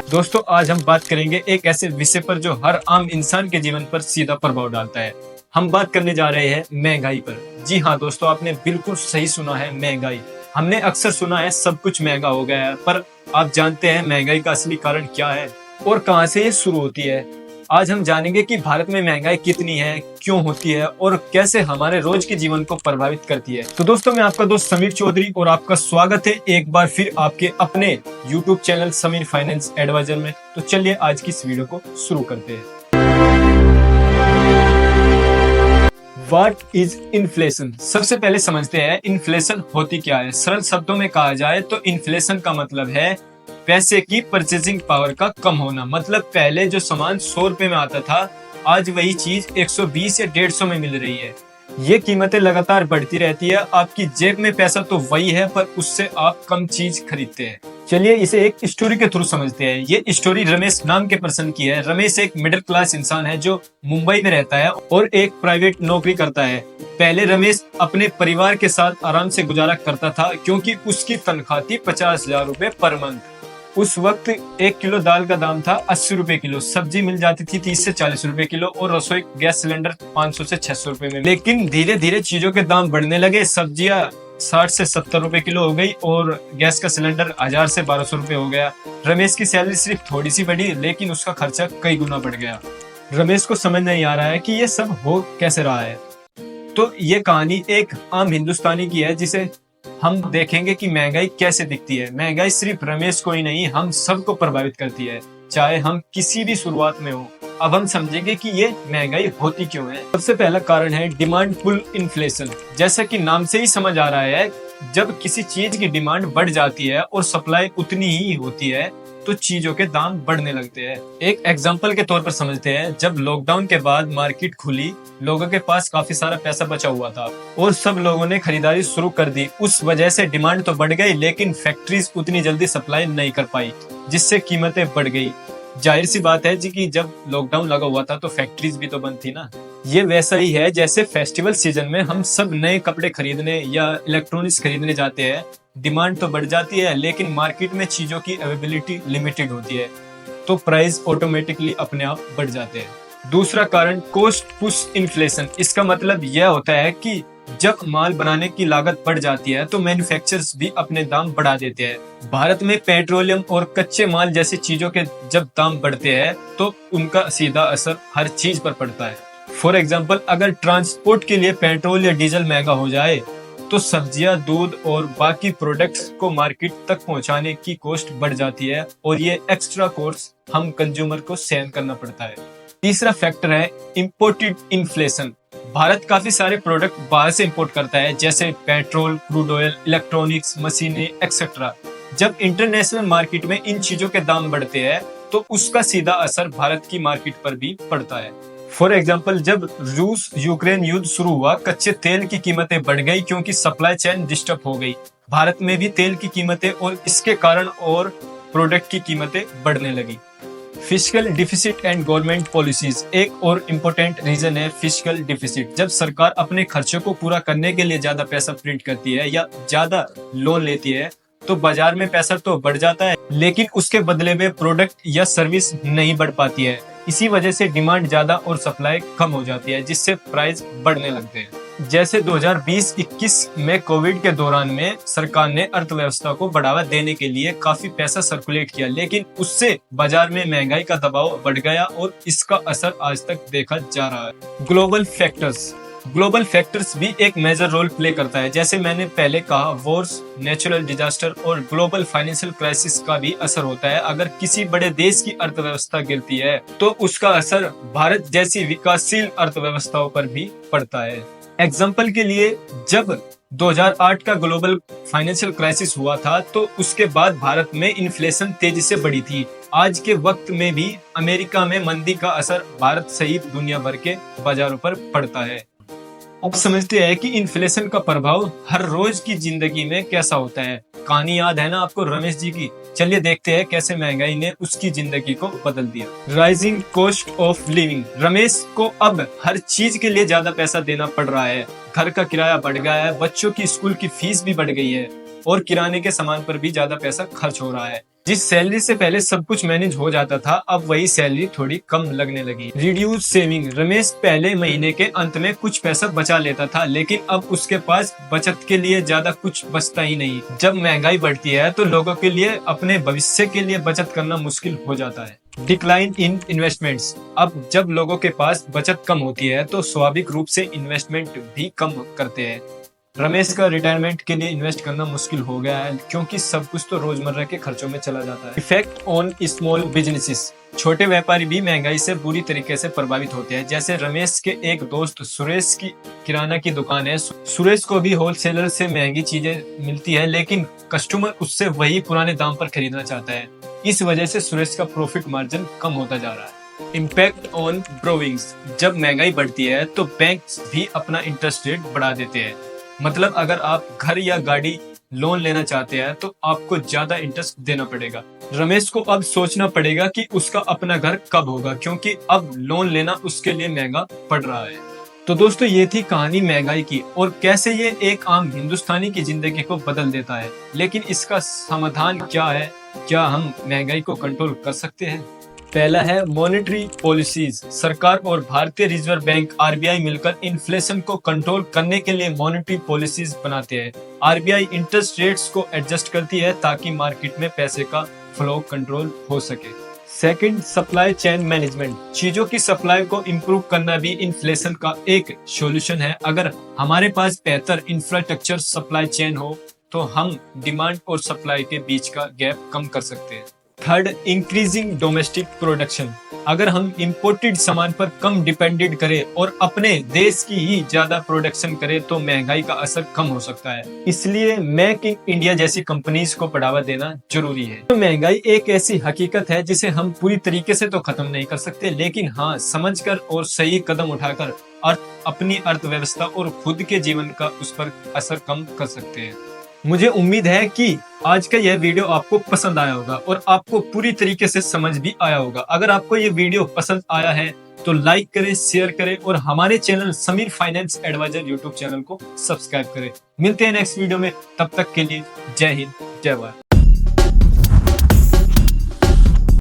दोस्तों आज हम बात करेंगे एक ऐसे विषय पर जो हर आम इंसान के जीवन पर सीधा प्रभाव डालता है। हम बात करने जा रहे हैं महंगाई पर। जी हाँ दोस्तों, आपने बिल्कुल सही सुना है, महंगाई। हमने अक्सर सुना है सब कुछ महंगा हो गया है, पर आप जानते हैं महंगाई का असली कारण क्या है और कहाँ से ये शुरू होती है। आज हम जानेंगे कि भारत में महंगाई कितनी है, क्यों होती है और कैसे हमारे रोज के जीवन को प्रभावित करती है। तो दोस्तों, मैं आपका दोस्त समीर चौधरी और आपका स्वागत है एक बार फिर आपके अपने YouTube channel Sameer finance advisor में। तो चलिए आज की इस वीडियो को शुरू करते हैं। What is inflation? सबसे पहले समझते हैं इन्फ्लेशन होती क्या है। सरल शब्दों में कहा जाए तो इन्फ्लेशन का मतलब है पैसे की परचेसिंग पावर का कम होना। मतलब पहले जो सामान 100 रुपए में आता था, आज वही चीज 120 या 150 में मिल रही है। ये कीमतें लगातार बढ़ती रहती है। आपकी जेब में पैसा तो वही है, पर उससे आप कम चीज खरीदते हैं। चलिए इसे एक स्टोरी के थ्रू समझते हैं। ये स्टोरी रमेश नाम के पर्सन की है। रमेश एक मिडिल क्लास इंसान है जो मुंबई में रहता है और एक प्राइवेट नौकरी करता है। पहले रमेश अपने परिवार के साथ आराम से गुजारा करता था, क्योंकि उसकी तनख्वाह थी 50,000 रुपए पर मंथ। उस वक्त 1 किलो दाल का दाम था 80 रुपए किलो, सब्जी मिल जाती थी 30 से 40 रुपए किलो और रसोई गैस सिलेंडर 500 से 600 रुपए में। लेकिन धीरे धीरे चीजों के दाम बढ़ने लगे। सब्जियां 60 से 70 रुपए किलो हो गई और गैस का सिलेंडर 1000 से 1200 रुपए हो गया। रमेश की सैलरी सिर्फ थोड़ी सी बढ़ी, लेकिन उसका खर्चा कई गुना बढ़ गया। रमेश को समझ नहीं आ रहा है कि ये सब हो कैसे रहा है। तो ये कहानी एक आम हिंदुस्तानी की है, जिसे हम देखेंगे कि महंगाई कैसे दिखती है। महंगाई सिर्फ रमेश को ही नहीं, हम सबको प्रभावित करती है, चाहे हम किसी भी शुरुआत में हो। अब हम समझेंगे कि ये महंगाई होती क्यों है। सबसे पहला कारण है डिमांड पुल इन्फ्लेशन। जैसा कि नाम से ही समझ आ रहा है, जब किसी चीज की डिमांड बढ़ जाती है और सप्लाई उतनी ही होती है तो चीजों के दाम बढ़ने लगते हैं। एक एग्जांपल के तौर पर समझते हैं। जब लॉकडाउन के बाद मार्केट खुली, लोगों के पास काफी सारा पैसा बचा हुआ था और सब लोगों ने खरीदारी शुरू कर दी। उस वजह से डिमांड तो बढ़ गई, लेकिन फैक्ट्रीज उतनी जल्दी सप्लाई नहीं कर पाई, जिससे कीमतें बढ़ गई। जाहिर सी बात है जी कि जब लॉकडाउन लगा हुआ था तो फैक्ट्रीज भी तो बंद थी ना। ये वैसा ही है जैसे फेस्टिवल सीजन में हम सब नए कपड़े खरीदने या इलेक्ट्रॉनिक्स खरीदने जाते हैं। डिमांड तो बढ़ जाती है, लेकिन मार्केट में चीजों की अवेलेबिलिटी लिमिटेड होती है, तो प्राइस ऑटोमेटिकली अपने आप बढ़ जाते हैं। दूसरा कारण कॉस्ट पुश इन्फ्लेशन। इसका मतलब यह होता है कि जब माल बनाने की लागत बढ़ जाती है तो मैन्युफैक्चरर्स भी अपने दाम बढ़ा देते हैं। भारत में पेट्रोलियम और कच्चे माल जैसी चीजों के जब दाम बढ़ते हैं तो उनका सीधा असर हर चीज पर पड़ता है। फॉर एग्जाम्पल, अगर ट्रांसपोर्ट के लिए पेट्रोल या डीजल महंगा हो जाए तो सब्जियां, दूध और बाकी प्रोडक्ट्स को मार्केट तक पहुंचाने की कॉस्ट बढ़ जाती है और ये एक्स्ट्रा कॉस्ट हम कंज्यूमर को सहन करना पड़ता है। तीसरा फैक्टर है इंपोर्टेड इन्फ्लेशन। भारत काफी सारे प्रोडक्ट बाहर से इंपोर्ट करता है, जैसे पेट्रोल, क्रूड ऑयल, इलेक्ट्रॉनिक्स, मशीनें एक्सेट्रा। जब इंटरनेशनल मार्केट में इन चीजों के दाम बढ़ते हैं तो उसका सीधा असर भारत की मार्केट पर भी पड़ता है। फॉर एग्जाम्पल, जब रूस यूक्रेन युद्ध शुरू हुआ, कच्चे तेल की कीमतें बढ़ गई क्योंकि सप्लाई चेन डिस्टर्ब हो गई। भारत में भी तेल की कीमतें और इसके कारण और प्रोडक्ट की कीमतें बढ़ने लगी। Fiscal deficit and government policies एक और इम्पोर्टेंट रीजन है। फिस्कल डिफिसिट, जब सरकार अपने खर्चों को पूरा करने के लिए ज्यादा पैसा प्रिंट करती है या ज्यादा लोन लेती है तो बाजार में पैसा तो बढ़ जाता है, लेकिन उसके बदले में प्रोडक्ट या सर्विस नहीं बढ़ पाती है। इसी वजह से डिमांड ज्यादा और सप्लाई कम हो जाती है, जिससे प्राइस बढ़ने लगते हैं। जैसे 2020-21 में कोविड के दौरान में सरकार ने अर्थव्यवस्था को बढ़ावा देने के लिए काफी पैसा सर्कुलेट किया, लेकिन उससे बाजार में महंगाई का दबाव बढ़ गया और इसका असर आज तक देखा जा रहा है। ग्लोबल फैक्टर्स भी एक मेजर रोल प्ले करता है। जैसे मैंने पहले कहा, वॉर्स, नेचुरल डिजास्टर और ग्लोबल फाइनेंशियल क्राइसिस का भी असर होता है। अगर किसी बड़े देश की अर्थव्यवस्था गिरती है तो उसका असर भारत जैसी विकासशील अर्थव्यवस्थाओं पर भी पड़ता है। एग्जाम्पल के लिए, जब 2008 का ग्लोबल फाइनेंशियल क्राइसिस हुआ था तो उसके बाद भारत में इन्फ्लेशन तेजी से बढ़ी थी। आज के वक्त में भी अमेरिका में मंदी का असर भारत सहित दुनिया भर के बाजारों पर पड़ता है। अब समझते हैं कि इन्फ्लेशन का प्रभाव हर रोज की जिंदगी में कैसा होता है। कहानी याद है ना आपको रमेश जी की? चलिए देखते हैं कैसे महंगाई ने उसकी जिंदगी को बदल दिया। Rising cost of living. Ramesh को अब हर चीज के लिए ज्यादा पैसा देना पड़ रहा है। घर का किराया बढ़ गया है, बच्चों की स्कूल की फीस भी बढ़ गई है और किराने के सामान पर भी ज्यादा पैसा खर्च हो रहा है। जिस सैलरी से पहले सब कुछ मैनेज हो जाता था, अब वही सैलरी थोड़ी कम लगने लगी। Reduce saving. रमेश पहले महीने के अंत में कुछ पैसा बचा लेता था, लेकिन अब उसके पास बचत के लिए ज्यादा कुछ बचता ही नहीं। जब महंगाई बढ़ती है तो लोगों के लिए अपने भविष्य के लिए बचत करना मुश्किल हो जाता है। Decline in investments. अब जब लोगों के पास बचत कम होती है तो स्वाभाविक रूप से इन्वेस्टमेंट भी कम करते हैं। रमेश का रिटायरमेंट के लिए इन्वेस्ट करना मुश्किल हो गया है, क्योंकि सब कुछ तो रोजमर्रा के खर्चों में चला जाता है। Effect on small businesses. छोटे व्यापारी भी महंगाई से बुरी तरीके से प्रभावित होते हैं। जैसे रमेश के एक दोस्त सुरेश की किराना की दुकान है। सुरेश को भी होलसेलर से महंगी चीजें मिलती है, लेकिन कस्टमर उससे वही पुराने दाम पर खरीदना चाहता है। इस वजह से सुरेश का प्रॉफिट मार्जिन कम होता जा रहा है। Impact on borrowings. जब महंगाई बढ़ती है तो बैंक भी अपना इंटरेस्ट रेट बढ़ा देते हैं। मतलब अगर आप घर या गाड़ी लोन लेना चाहते हैं तो आपको ज्यादा इंटरेस्ट देना पड़ेगा। रमेश को अब सोचना पड़ेगा कि उसका अपना घर कब होगा, क्योंकि अब लोन लेना उसके लिए महंगा पड़ रहा है। तो दोस्तों, ये थी कहानी महंगाई की और कैसे ये एक आम हिंदुस्तानी की जिंदगी को बदल देता है। लेकिन इसका समाधान क्या है? क्या हम महंगाई को कंट्रोल कर सकते हैं? पहला है मॉनेटरी पॉलिसीज। सरकार और भारतीय रिजर्व बैंक आरबीआई मिलकर इन्फ्लेशन को कंट्रोल करने के लिए मॉनेटरी पॉलिसीज बनाते हैं। आरबीआई इंटरेस्ट रेट्स को एडजस्ट करती है ताकि मार्केट में पैसे का फ्लो कंट्रोल हो सके। Second, supply chain management. चीजों की सप्लाई को इम्प्रूव करना भी इन्फ्लेशन का एक सॉल्यूशन है। अगर हमारे पास बेहतर इंफ्रास्ट्रक्चर सप्लाई चेन हो तो हम डिमांड और सप्लाई के बीच का गैप कम कर सकते हैं। Third, increasing domestic production. अगर हम इंपोर्टेड सामान पर कम डिपेंडेंट करें और अपने देश की ही ज्यादा प्रोडक्शन करें तो महंगाई का असर कम हो सकता है। इसलिए मेक इन इंडिया जैसी कंपनीज को बढ़ावा देना जरूरी है। तो महंगाई एक ऐसी हकीकत है जिसे हम पूरी तरीके से तो खत्म नहीं कर सकते, लेकिन हाँ, समझकर और सही कदम उठाकर अपनी अर्थव्यवस्था और खुद के जीवन का उस पर असर कम कर सकते हैं। मुझे उम्मीद है कि आज का यह वीडियो आपको पसंद आया होगा और आपको पूरी तरीके से समझ भी आया होगा। अगर आपको यह वीडियो पसंद आया है तो लाइक करें, शेयर करें और हमारे channel Sameer finance advisor YouTube channel को सब्सक्राइब करें। मिलते हैं नेक्स्ट वीडियो में, तब तक के लिए जय हिंद, जय भारत।